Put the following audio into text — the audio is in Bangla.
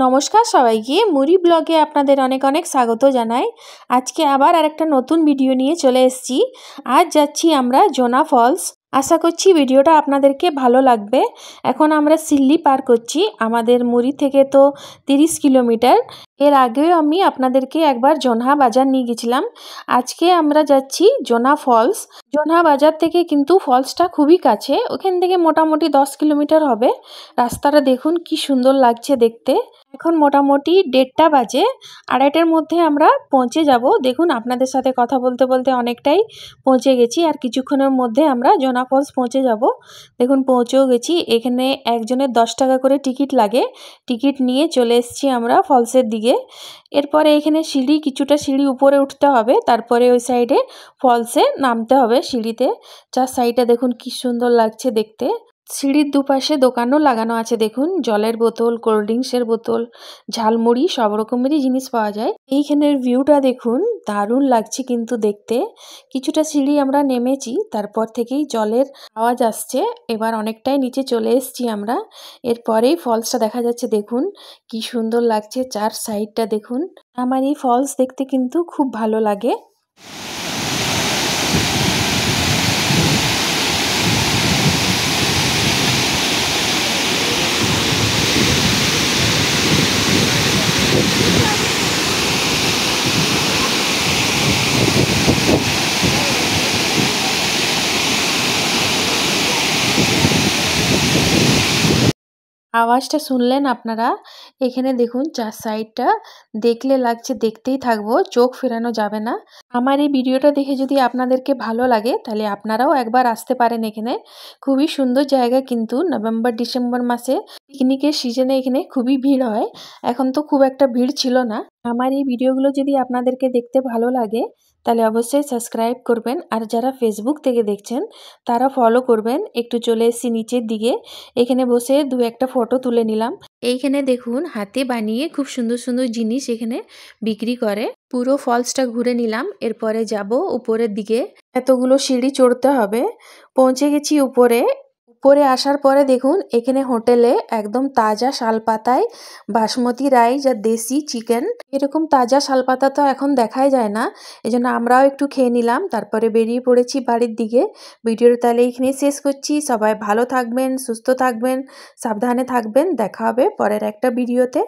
নমস্কার সবাইকে মুড়ি ব্লগে আপনাদের অনেক অনেক স্বাগত জানাই। আজকে আবার আরেকটা নতুন ভিডিও নিয়ে চলে এসেছি। আজ যাচ্ছি আমরা জোনা ফলস। আশা করছি ভিডিওটা আপনাদেরকে ভালো লাগবে। এখন আমরা সিল্লি পার করছি, আমাদের মুড়ি থেকে তো 30 কিলোমিটার। এর আগেও আমি আপনাদেরকে একবার জোনহা বাজার নিয়ে গেছিলাম। আজকে আমরা যাচ্ছি জোনা ফলস। জোনহা বাজার থেকে কিন্তু ফলসটা খুবই কাছে, ওখান থেকে মোটামুটি 10 কিলোমিটার হবে। রাস্তাটা দেখুন কি সুন্দর লাগছে দেখতে। এখন মোটামুটি 1:30 বাজে, 2:30টার মধ্যে আমরা পৌঁছে যাব। দেখুন আপনাদের সাথে কথা বলতে বলতে অনেকটাই পৌঁছে গেছি, আর কিছুক্ষণের মধ্যে আমরা জোনা ফলস পৌঁছে যাব। দেখুন পৌঁছেও গেছি। এখানে একজনের 10 টাকা করে টিকিট লাগে। টিকিট নিয়ে চলে এসেছি আমরা ফলসের দিকে। এরপরে এখানে কিছুটা সিঁড়ি উপরে উঠতে হবে, তারপরে ওই সাইডে ফলসে নামতে হবে সিঁড়িতে। চার সাইডটা দেখুন কি সুন্দর লাগছে দেখতে। সিঁড়ির দুপাশে দোকানও লাগানো আছে, দেখুন জলের বোতল, কোল্ড ড্রিঙ্কসের বোতল, ঝালমুড়ি সব রকমেরই জিনিস পাওয়া যায়। এইখানের ভিউটা দেখুন, দারুণ লাগছে কিন্তু দেখতে। কিছুটা সিঁড়ি আমরা নেমেছি, তারপর থেকেই জলের আওয়াজ আসছে। এবার অনেকটাই নিচে চলে এসেছি আমরা। এরপরেই ফলসটা দেখা যাচ্ছে, দেখুন কি সুন্দর লাগছে। চার সাইডটা দেখুন। আমার এই ফলস দেখতে কিন্তু খুব ভালো লাগে। আওয়াজটা শুনলেন আপনারা? এখানে দেখুন চার সাইডটা দেখলে লাগছে দেখতেই থাকবো, চোখ ফেরানো যাবে না। আমার এই ভিডিওটা দেখে যদি আপনাদেরকে ভালো লাগে তাহলে আপনারাও একবার আসতে পারেন এখানে। খুবই সুন্দর জায়গা কিন্তু। নভেম্বর ডিসেম্বর মাসে পিকনিকের সিজনে এখানে খুবই ভিড় হয়। এখন তো খুব একটা ভিড় ছিল না। আমার এই ভিডিওগুলো যদি আপনাদেরকে দেখতে ভালো লাগে তাহলে অবশ্যই সাবস্ক্রাইব করবেন, আর যারা ফেসবুক থেকে দেখছেন তারা ফলো করবেন। একটু চলে এসেছি নিচের দিকে, এখানে বসে দু একটা ফটো তুলে নিলাম। এইখানে দেখুন হাতে বানিয়ে খুব সুন্দর সুন্দর জিনিস এখানে বিক্রি করে। পুরো ফলসটা ঘুরে নিলাম, এরপরে যাব উপরের দিকে। এতগুলো সিঁড়ি চড়তে হবে। পৌঁছে গেছি উপরে। উপরে আসার পরে দেখুন এখানে হোটেলে একদম তাজা শালপাতায় বাসমতি রাইস আর দেশি চিকেন, এরকম তাজা শালপাতা তো এখন দেখাই যায় না। এজন্য আমরাও একটু খেয়ে নিলাম, তারপরে বেরিয়ে পড়েছি বাড়ির দিকে। ভিডিওটা তাহলে এখানে শেষ করছি। সবাই ভালো থাকবেন, সুস্থ থাকবেন, সাবধানে থাকবেন। দেখা হবে পরের একটা ভিডিওতে।